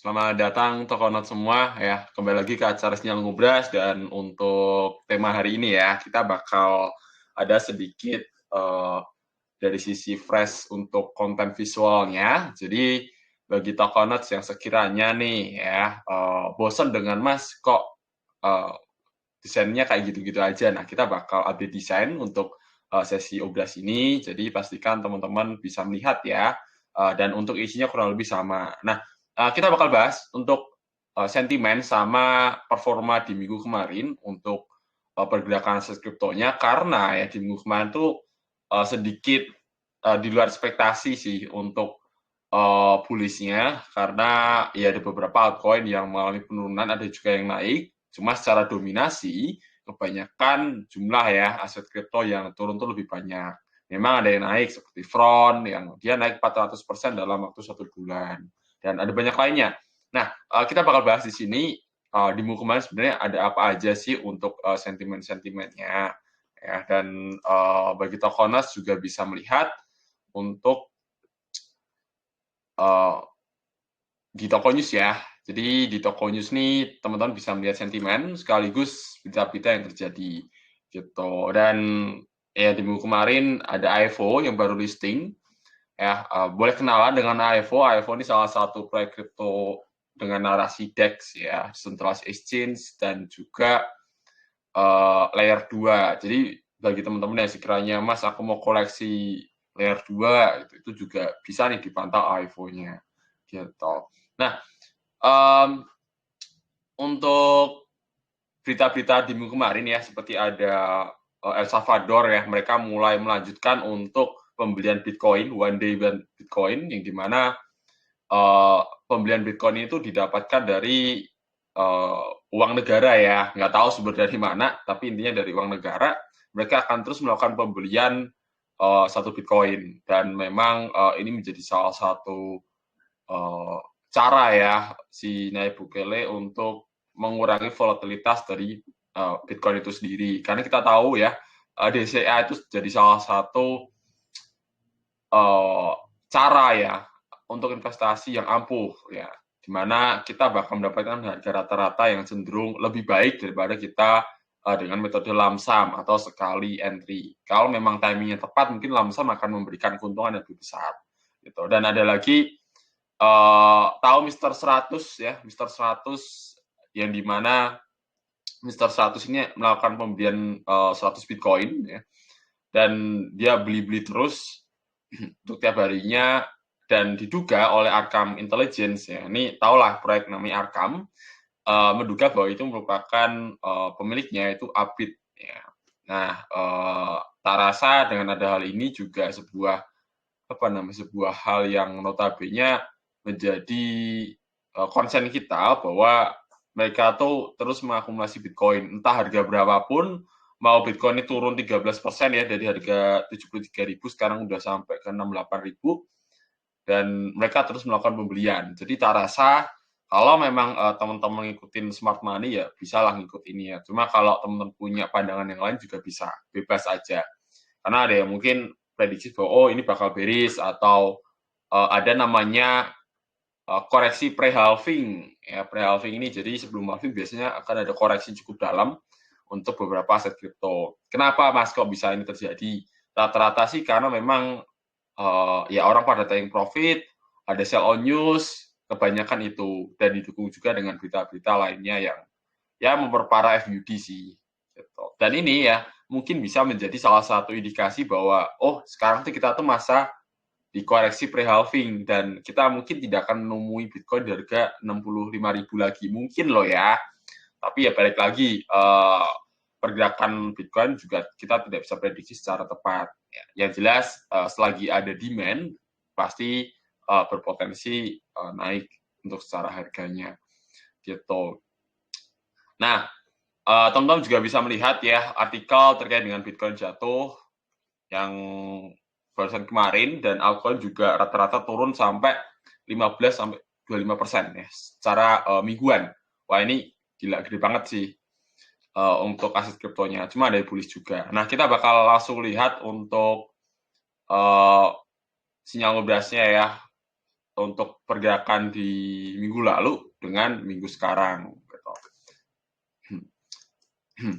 Selamat datang Tokonot semua ya. Kembali lagi ke acara Sinyal Ngobras dan untuk tema hari ini ya, kita bakal ada sedikit dari sisi fresh untuk konten visualnya. Jadi bagi Tokonot yang sekiranya nih ya bosan dengan Mas kok uh, desainnya kayak gitu-gitu aja. Nah, kita bakal update desain untuk sesi obras ini. Jadi pastikan teman-teman bisa melihat ya. Dan untuk isinya kurang lebih sama. Nah, kita bakal bahas untuk sentimen sama performa di minggu kemarin untuk pergerakan aset kriptonya karena ya di minggu kemarin tuh sedikit di luar ekspektasi sih untuk bullishnya karena ya ada beberapa altcoin yang mengalami penurunan, ada juga yang naik. Cuma secara dominasi kebanyakan jumlah ya aset kripto yang turun tuh lebih banyak. Memang ada yang naik seperti Front yang dia naik 400% dalam waktu 1 bulan dan ada banyak lainnya. Nah, kita bakal bahas di sini di minggu kemarin sebenarnya ada apa aja sih untuk sentimen-sentimennya ya dan bagi Tokonas juga bisa melihat untuk uh, di toko news ya. Jadi di toko news nih teman-teman bisa melihat sentimen sekaligus berita-berita yang terjadi gitu. Dan ya di minggu kemarin ada AEVO yang baru listing ya. Boleh kenalan dengan AEVO. AEVO ini salah satu proyek kripto dengan narasi DEX ya, Decentralized Exchange dan juga layer 2. Jadi bagi teman-teman yang sekiranya Mas aku mau koleksi layer 2 itu juga bisa nih dipantau AEVO-nya gitu. Nah, um, untuk berita-berita di minggu kemarin ya, seperti ada El Salvador ya, mereka mulai melanjutkan untuk pembelian Bitcoin, one day Bitcoin, yang dimana pembelian Bitcoin itu didapatkan dari uang negara ya, nggak tahu sumber dari mana, tapi intinya dari uang negara, mereka akan terus melakukan pembelian satu Bitcoin, dan memang ini menjadi salah satu uh, cara ya si Nayib Bukele untuk mengurangi volatilitas dari Bitcoin itu sendiri. Karena kita tahu ya DCA itu jadi salah satu uh, cara ya untuk investasi yang ampuh ya, di mana kita bakal mendapatkan harga rata-rata yang cenderung lebih baik daripada kita dengan metode lamsam atau sekali entry. Kalau memang timingnya tepat, mungkin lamsam akan memberikan keuntungan yang lebih besar. Gitu. Dan ada lagi tahu Mister 100 ya, Mister 100 yang dimana Mister 100 ini melakukan pembelian 100 Bitcoin ya, dan dia beli-beli terus untuk tiap harinya dan diduga oleh Arkham Intelligence ya, ini tahulah proyek namanya Arkham, menduga bahwa itu merupakan pemiliknya itu Abid ya. Nah, tak rasa dengan ada hal ini juga sebuah hal yang notabene menjadi konsen kita bahwa mereka tuh terus mengakumulasi Bitcoin, entah harga berapapun, mau Bitcoin ini turun 13% ya dari harga 73.000 sekarang udah sampai ke 68.000 dan mereka terus melakukan pembelian. Jadi tak rasa kalau memang teman-teman ngikutin smart money ya bisalah ngikut ini ya. Cuma kalau teman-teman punya pandangan yang lain juga bisa, bebas aja. Karena ada yang mungkin prediksi bahwa oh ini bakal bearish atau ada namanya koreksi pre-halving ya, pre-halving ini jadi sebelum halving biasanya akan ada koreksi cukup dalam untuk beberapa aset kripto. Kenapa Mas kok bisa ini terjadi? Rata-rata sih karena memang ya orang pada taking profit, ada sell on news, kebanyakan itu dan didukung juga dengan berita-berita lainnya yang ya memperparah FUD sih. Gitu. Dan ini ya mungkin bisa menjadi salah satu indikasi bahwa oh sekarang tuh kita tuh masa dikoreksi pre-halving dan kita mungkin tidak akan menemui Bitcoin di harga 65.000 lagi. Mungkin loh ya. Tapi ya balik lagi pergerakan Bitcoin juga kita tidak bisa prediksi secara tepat. Ya, yang jelas selagi ada demand pasti berpotensi naik untuk secara harganya gitu. Nah, teman-teman juga bisa melihat ya artikel terkait dengan Bitcoin jatuh yang barusan kemarin dan altcoin juga rata-rata turun sampai 15 sampai 25% ya secara mingguan. Wah ini gila gede banget sih untuk aset kriptonya. Cuma ada bullish juga. Nah kita bakal langsung lihat untuk sinyal ngebrasnya ya. untuk pergerakan di minggu lalu dengan minggu sekarang. Gitu.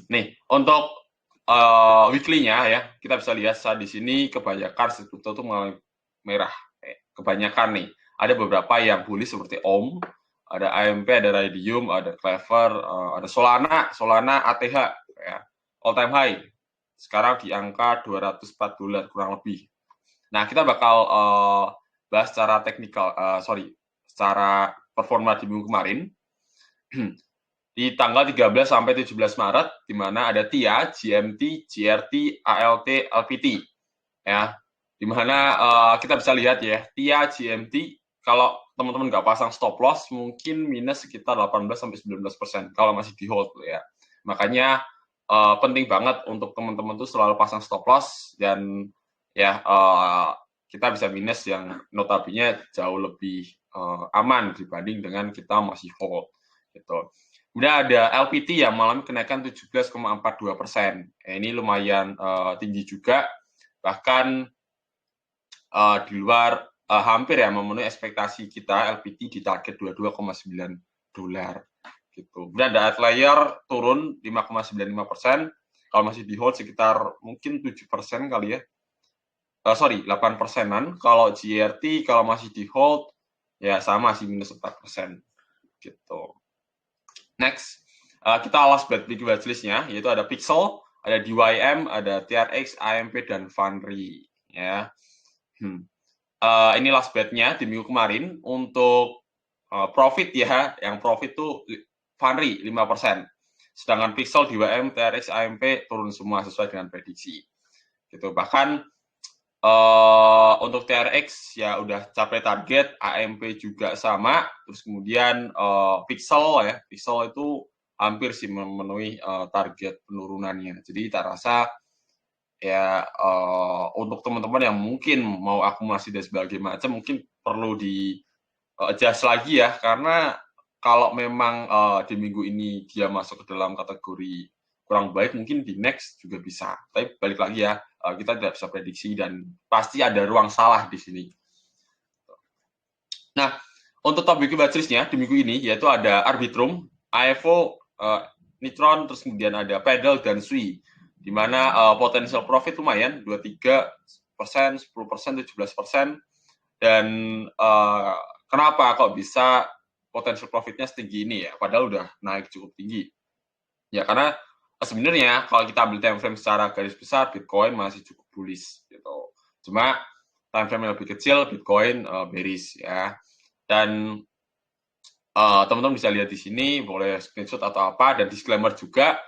Nih, untuk weekly-nya ya, kita bisa lihat saat di sini kebanyakan kripto itu mulai merah. Kebanyakan nih, ada beberapa yang bullish seperti OM, ada AMP, ada Raydium, ada Clever, ada Solana ATH, ya, all time high. Sekarang di angka $204 kurang lebih. Nah, kita bakal bahas secara teknikal, secara performa di minggu kemarin. Di tanggal 13 sampai 17 Maret, di mana ada TIA, GMT, GRT, ALT, LPT. Ya, di mana kita bisa lihat ya, TIA, GMT, kalau teman-teman nggak pasang stop loss, mungkin minus sekitar 18-19% kalau masih di hold ya. Makanya penting banget untuk teman-teman tuh selalu pasang stop loss, dan ya kita bisa minus yang notabene jauh lebih aman dibanding dengan kita masih hold gitu. Kemudian ada LPT yang mengalami kenaikan 17,42%. Ini lumayan tinggi juga, bahkan di luar hampir ya memenuhi ekspektasi kita. LPT di target $22,9 gitu. Kemudian ada outlier turun 5,95%. Kalau masih di hold sekitar mungkin 7% kali ya. 8%-an. Kalau GRT kalau masih di hold ya sama sih, minus 4% gitu. Next, kita last weekly watchlist-nya, yaitu ada Pixel, ada DYM, ada TRX, AMP, dan Funry. Ya. Ini last bet-nya di minggu kemarin. Untuk profit ya, yang profit tuh Funry 5%. Sedangkan Pixel, DYM, TRX, AMP turun semua sesuai dengan prediksi. Gitu. Bahkan untuk TRX ya udah capai target, AMP juga sama, terus kemudian Pixel itu hampir sih memenuhi target penurunannya. Jadi tak rasa ya untuk teman-teman yang mungkin mau akumulasi dan sebagainya macam, mungkin perlu di adjust lagi ya, karena kalau memang di minggu ini dia masuk ke dalam kategori kurang baik, mungkin di next juga bisa. Tapi balik lagi ya, kita tidak bisa prediksi dan pasti ada ruang salah di sini. Nah, untuk top weekly watchlist-nya di minggu ini yaitu ada Arbitrum, AEVO, Nitron, terus kemudian ada Pedal dan Sui, di mana potential profit lumayan 23%, 10%, 17%. Dan kenapa kok bisa potential profitnya setinggi ini ya, padahal udah naik cukup tinggi ya, karena sebenarnya kalau kita ambil time frame secara garis besar, Bitcoin masih cukup bullish gitu. Cuma time frame yang lebih kecil, Bitcoin bearish ya. Dan teman-teman bisa lihat di sini, boleh screenshot atau apa, dan disclaimer juga,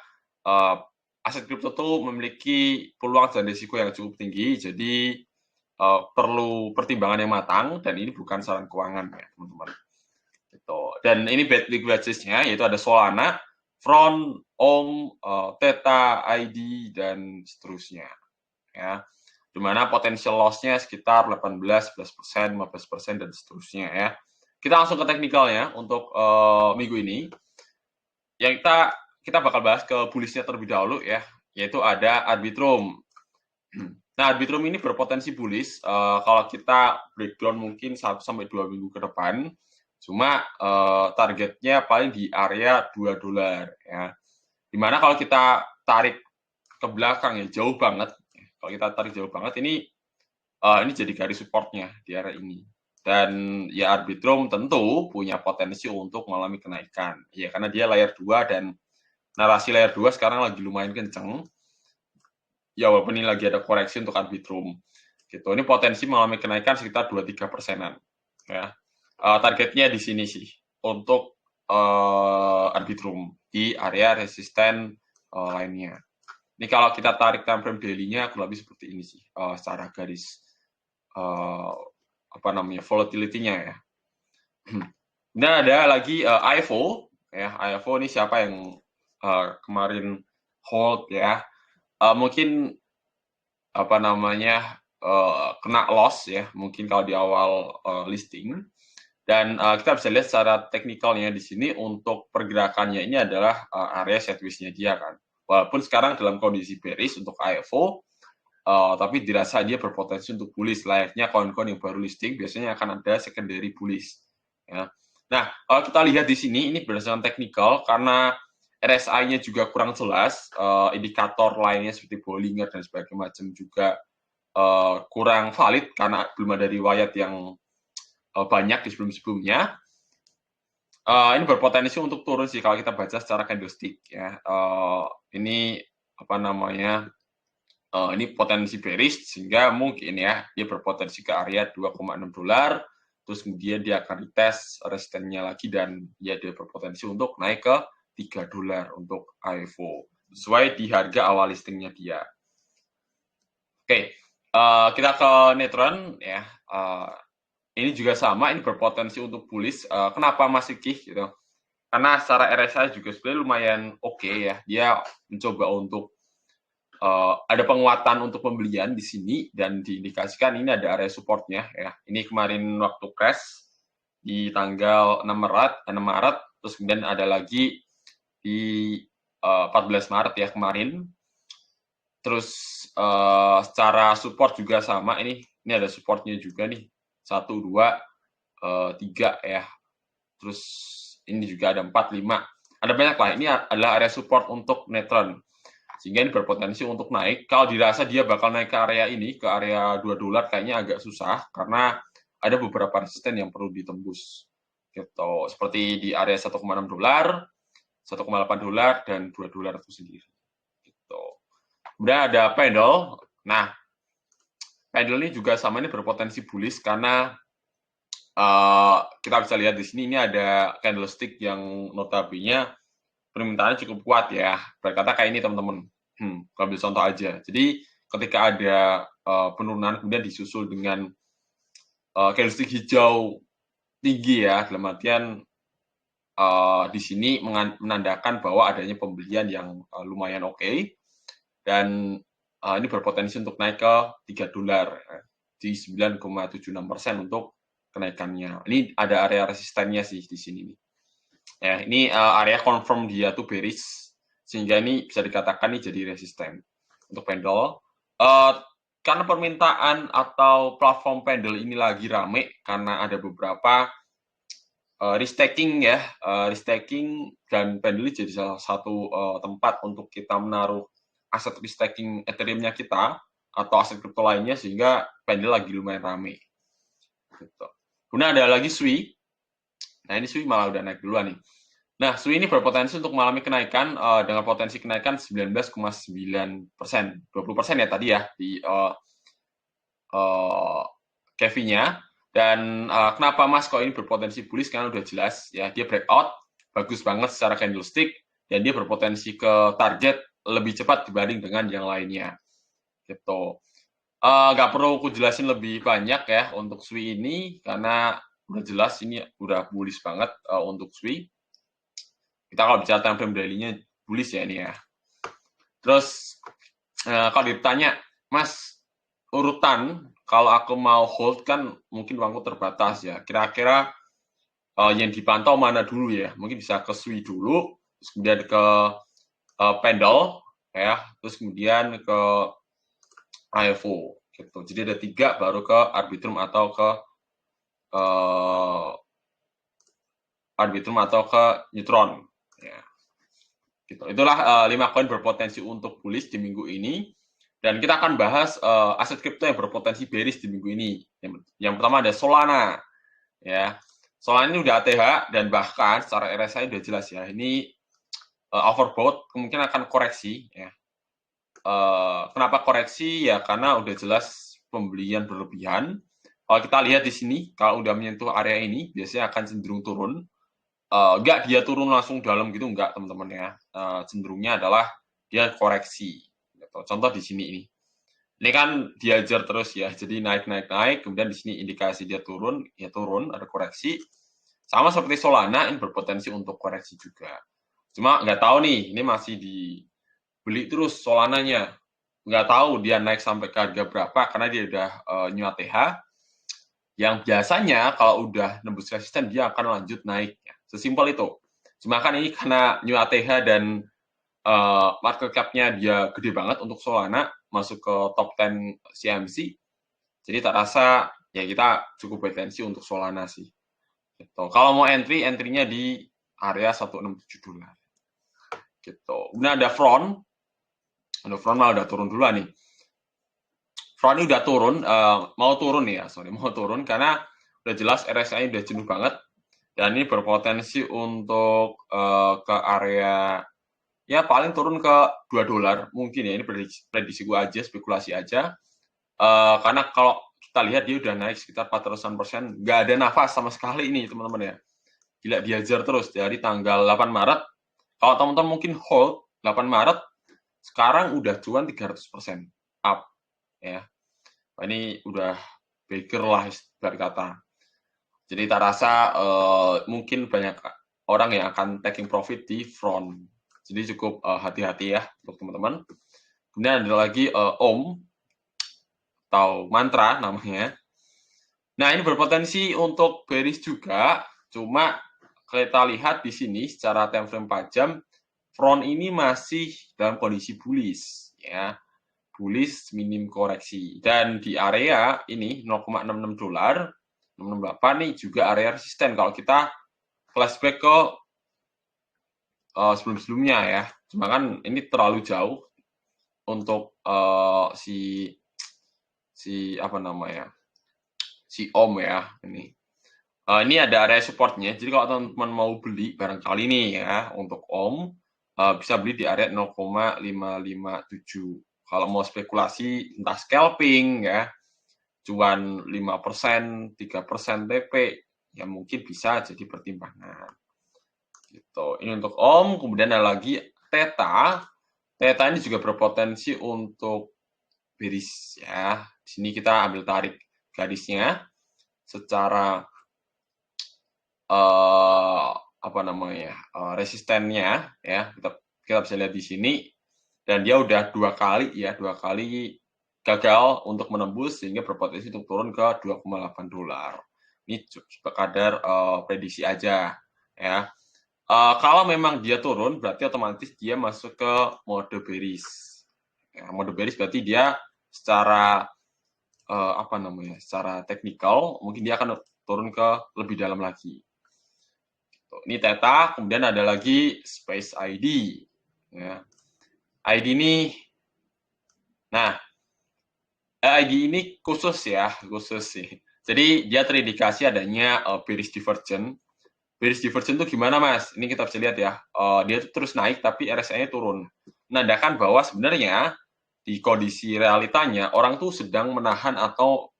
aset kripto itu memiliki peluang dan risiko yang cukup tinggi, jadi perlu pertimbangan yang matang, dan ini bukan saran keuangan ya teman-teman. Gitu. Dan ini weekly watchlist-nya, yaitu ada Solana, Front, OM, Theta, ID, dan seterusnya. Ya, dimana potential loss-nya sekitar 18, 11%, 15%, dan seterusnya ya. Kita langsung ke teknikalnya untuk minggu ini. Yang kita bakal bahas ke bullish-nya terlebih dahulu ya, yaitu ada Arbitrum. Nah, Arbitrum ini berpotensi bullish kalau kita breakdown mungkin 1-2 minggu ke depan. Cuma targetnya paling di area $2 ya. Dimana kalau kita tarik ke belakang ya jauh banget. Kalau kita tarik jauh banget ini jadi garis supportnya di area ini. Dan ya Arbitrum tentu punya potensi untuk mengalami kenaikan. Ya karena dia layer 2 dan narasi layer 2 sekarang lagi lumayan kenceng. Ya walaupun ini lagi ada koreksi untuk Arbitrum. Gitu. Ini potensi mengalami kenaikan sekitar 2-3%-an. Ya. Targetnya di sini sih untuk Arbitrum di area resisten lainnya. Ini kalau kita tarik time frame daily-nya kurang lebih seperti ini sih secara garis volatility-nya ya. Dan ada lagi AEVO ya. AEVO ini siapa yang kemarin hold ya, mungkin kena loss ya, mungkin kalau di awal listing. Dan kita bisa lihat secara teknikalnya di sini untuk pergerakannya ini adalah area sideways-nya dia kan. Walaupun sekarang dalam kondisi bearish untuk AEVO, tapi dirasa dia berpotensi untuk bullish. Layaknya koin-koin yang baru listing biasanya akan ada secondary bullish. Ya. Nah, kalau kita lihat di sini ini berdasarkan technical karena RSI-nya juga kurang jelas, indikator lainnya seperti Bollinger dan sebagainya macam juga kurang valid karena belum ada riwayat yang banyak di sebelum-sebelumnya. Ini berpotensi untuk turun sih kalau kita baca secara candlestick ya. Ini apa namanya? Ini potensi bearish sehingga mungkin ya dia berpotensi ke area $2,6, terus kemudian dia akan retest resistennya lagi dan ya dia berpotensi untuk naik ke $3 untuk AEVO sesuai di harga awal listingnya dia. Oke, kita ke Netron ya. Ini juga sama, ini berpotensi untuk bullish. Kenapa masih kih gitu? Karena secara RSI juga sebenarnya lumayan oke ya. Dia mencoba untuk ada penguatan untuk pembelian di sini dan diindikasikan ini ada area supportnya ya. Ini kemarin waktu crash di tanggal 6 Maret, terus kemudian ada lagi di 14 Maret ya kemarin. Terus secara support juga sama, ini ada supportnya juga nih 1, 2, 3 ya. Terus ini juga ada 4, 5. Ada banyak lah. Ini adalah area support untuk Netron. Sehingga ini berpotensi untuk naik. Kalau dirasa dia bakal naik ke area ini, ke area $2 kayaknya agak susah karena ada beberapa resisten yang perlu ditembus. Gitu. Seperti di area $1,6, $1,8 dan $2 itu sendiri. Gitu. Kemudian ada pendle. Nah, pendle ini juga sama, ini berpotensi bullish karena kita bisa lihat di sini ini ada candlestick yang notabene permintaannya cukup kuat ya. Berkata kayak ini teman-teman. Ambil contoh aja. Jadi ketika ada penurunan kemudian disusul dengan candlestick hijau tinggi ya, dalam artian di sini menandakan bahwa adanya pembelian yang lumayan oke. Dan ini berpotensi untuk naik ke $3 di 9,76% untuk kenaikannya. Ini ada area resistennya sih di sini nih. Ya, ini area confirm dia tuh bearish sehingga ini bisa dikatakan ini jadi resisten untuk pendle. Karena permintaan atau platform pendle ini lagi rame karena ada beberapa restacking ya, restacking dan pendle jadi salah satu tempat untuk kita menaruh aset restacking Ethereum-nya kita atau aset kripto lainnya sehingga pendle lagi lumayan rame. Gitu. Kemudian ada lagi SWI. Nah ini SWI malah udah naik duluan nih. Nah, SWI ini berpotensi untuk mengalami kenaikan dengan potensi kenaikan 19,9%, 20% ya tadi ya di KV-nya. Dan kenapa Mas kok ini berpotensi bullish? Karena udah jelas ya dia breakout, bagus banget secara candlestick dan dia berpotensi ke target lebih cepat dibanding dengan yang lainnya. Gitu. Nggak perlu aku jelasin lebih banyak ya untuk SWI ini karena udah jelas ini udah bullish banget untuk SWI. Kita kalau bicara time frame daily-nya bullish ya ini ya. Terus kalau ditanya, Mas, urutan kalau aku mau hold kan mungkin uangku terbatas ya. Kira-kira yang dipantau mana dulu ya? Mungkin bisa ke SWI dulu, terus kemudian ke pendle ya, terus kemudian ke AEVO gitu. Jadi ada 3 baru ke Arbitrum atau ke Neutron. Ya. Gitu. Itulah 5 koin berpotensi untuk bullish di minggu ini. Dan kita akan bahas aset kripto yang berpotensi bearish di minggu ini. Yang pertama ada Solana. Ya. Solana ini udah ATH dan bahkan secara RSI udah jelas ya. Ini overbought kemungkinan akan koreksi ya. Kenapa koreksi? Ya karena udah jelas pembelian berlebihan. Kalau kita lihat di sini, kalau udah menyentuh area ini, biasanya akan cenderung turun. Enggak dia turun langsung dalam gitu, enggak teman-teman ya. Cenderungnya adalah dia koreksi. Gitu. Contoh di sini ini. Ini kan diajar terus ya, jadi naik, kemudian di sini indikasi dia turun, ya turun, ada koreksi. Sama seperti Solana, ini berpotensi untuk koreksi juga. Cuma nggak tahu nih, ini masih dibeli terus Solananya. Nggak tahu dia naik sampai ke harga berapa, karena dia udah new ATH. Yang biasanya kalau udah nembus resisten, dia akan lanjut naik. Ya. Sesimpel itu. Cuma kan ini karena new ATH dan market cap-nya dia gede banget untuk Solana, masuk ke top 10 CMC. Jadi tak rasa ya kita cukup wait-and-see untuk Solana sih. Gitu. Kalau mau entry-nya di area 167 dolar. Gitu. Kemudian ada Front. Ada Front malah udah turun duluan nih. Front ini udah turun, mau turun ya, mau turun karena udah jelas RSI udah jenuh banget. Dan ini berpotensi untuk ke area ya paling turun ke 2 dolar mungkin ya, ini prediksi gue aja, spekulasi aja. Karena kalau kita lihat dia udah naik sekitar 400%, nggak ada nafas sama sekali ini teman-teman ya. Gila diajar terus dari tanggal 8 Maret. Kalau teman-teman mungkin hold 8 Maret, sekarang udah cuan 300% up ya. Ini udah baker lah ibarat kata. Jadi tak rasa mungkin banyak orang yang akan taking profit di Front. Jadi cukup hati-hati ya untuk teman-teman. Kemudian ada lagi Om atau Mantra namanya. Nah, ini berpotensi untuk bearish juga, cuma kita lihat di sini secara time frame 4 jam, Front ini masih dalam kondisi bullish ya. Bullish minim koreksi. Dan di area ini 0,66 dolar, 668 nih juga area resisten kalau kita flashback ke sebelum-sebelumnya ya. Cuma kan ini terlalu jauh untuk si apa namanya? Si Om ya ini. Ini ada area supportnya. Jadi kalau teman-teman mau beli barangkali nih ya untuk Om bisa beli di area 0,557. Kalau mau spekulasi entah scalping ya, cuan 5%, 3% TP, ya mungkin bisa jadi pertimbangan. Gitu. Ini untuk Om, kemudian ada lagi Theta. Theta ini juga berpotensi untuk bearish ya. Di sini kita ambil tarik garisnya secara apa namanya resistennya ya kita bisa lihat di sini dan dia udah dua kali gagal untuk menembus sehingga berpotensi untuk turun ke 2,8 dolar. Ini sekadar prediksi aja ya. Kalau memang dia turun berarti otomatis dia masuk ke mode bearish. Ya, mode bearish berarti dia secara apa namanya? Secara teknikal mungkin dia akan turun ke lebih dalam lagi. Ini Theta, kemudian ada lagi Space ID. Ya. ID ini, nah, ID ini khusus ya, khusus sih. Jadi dia terindikasi adanya bearish divergence. Bearish divergence itu gimana mas? Ini kita bisa lihat ya, dia terus naik tapi RSI-nya turun. Menandakan bahwa sebenarnya di kondisi realitanya orang tuh sedang menahan atau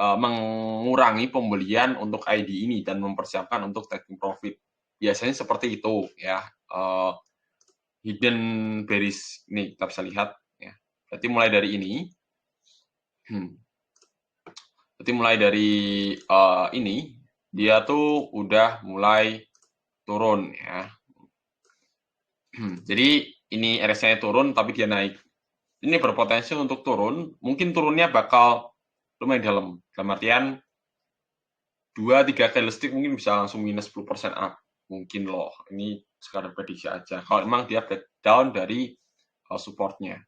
mengurangi pembelian untuk ID ini dan mempersiapkan untuk taking profit. Biasanya seperti itu ya. Hidden bearish ini kita bisa lihat ya. Berarti mulai dari ini. Berarti mulai dari ini dia tuh udah mulai turun ya. Jadi ini RSI-nya turun tapi dia naik. Ini berpotensi untuk turun, mungkin turunnya bakal lumayan dalam. Dalam artian 2-3 candlestick mungkin bisa langsung minus 10% up. Mungkin loh, ini sekadar prediksi aja. Kalau memang dia breakdown dari supportnya.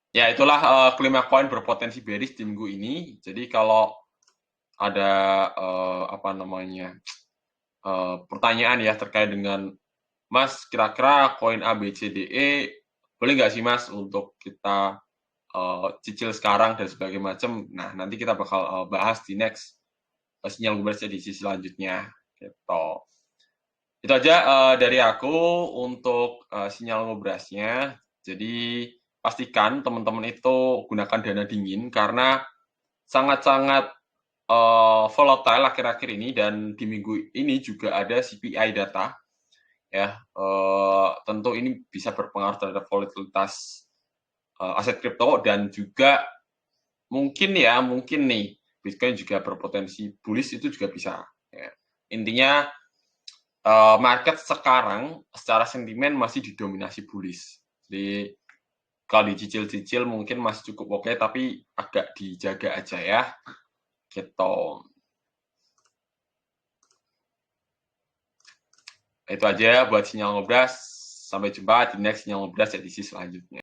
Ya itulah kelima koin berpotensi bearish di minggu ini. Jadi kalau ada apa namanya pertanyaan ya terkait dengan Mas kira-kira koin A, B, C, D, E boleh nggak sih Mas untuk kita cicil sekarang dan sebagainya macam. Nah nanti kita bakal bahas di next sinyal gubernasnya di sisi selanjutnya. Gitu. Itu aja dari aku untuk sinyal ngobrasnya. Jadi pastikan teman-teman itu gunakan dana dingin karena sangat-sangat volatile akhir-akhir ini dan di minggu ini juga ada CPI data. Ya, tentu ini bisa berpengaruh terhadap volatilitas aset kripto dan juga mungkin nih Bitcoin juga berpotensi bullish itu juga bisa. Ya. Intinya market sekarang secara sentimen masih didominasi bullish. Jadi kalau dicicil-cicil mungkin masih cukup oke, tapi agak dijaga aja ya. Gitu. Itu aja buat sinyal ngobras. Sampai jumpa di next Ngobrol edisi selanjutnya.